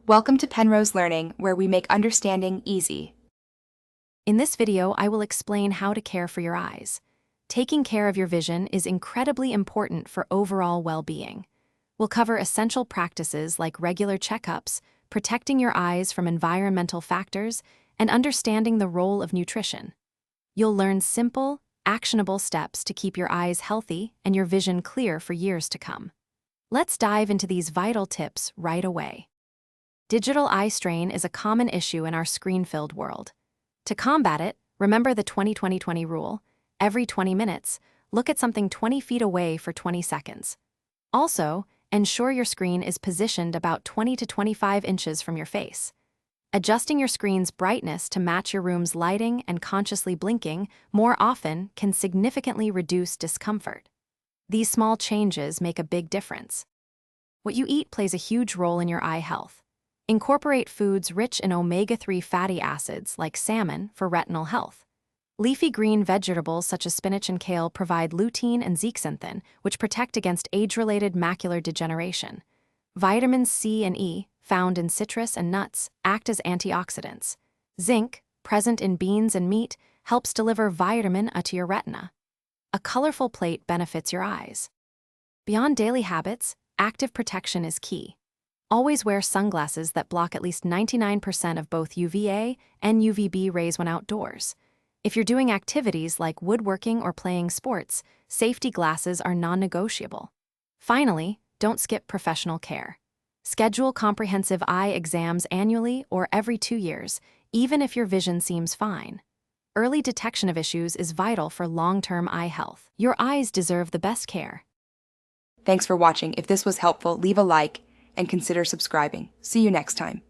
Welcome to Penrose Learning, where we make understanding easy. In this video, I will explain how to care for your eyes. Taking care of your vision is incredibly important for overall well-being. We'll cover essential practices like regular checkups, protecting your eyes from environmental factors, and understanding the role of nutrition. You'll learn simple, actionable steps to keep your eyes healthy and your vision clear for years to come. Let's dive into these vital tips right away. Digital eye strain is a common issue in our screen-filled world. To combat it, remember the 20-20-20 rule. Every 20 minutes, look at something 20 feet away for 20 seconds. Also, ensure your screen is positioned about 20 to 25 inches from your face. Adjusting your screen's brightness to match your room's lighting and consciously blinking more often can significantly reduce discomfort. These small changes make a big difference. What you eat plays a huge role in your eye health. Incorporate foods rich in omega-3 fatty acids like salmon for retinal health. Leafy green vegetables such as spinach and kale provide lutein and zeaxanthin, which protect against age-related macular degeneration. Vitamins C and E, found in citrus and nuts, act as antioxidants. Zinc, present in beans and meat, helps deliver vitamin A to your retina. A colorful plate benefits your eyes. Beyond daily habits, active protection is key. Always wear sunglasses that block at least 99% of both UVA and UVB rays when outdoors. If you're doing activities like woodworking or playing sports, safety glasses are non-negotiable. Finally, don't skip professional care. Schedule comprehensive eye exams annually or every 2 years, even if your vision seems fine. Early detection of issues is vital for long-term eye health. Your eyes deserve the best care. Thanks for watching. If this was helpful, leave a like and consider subscribing. See you next time.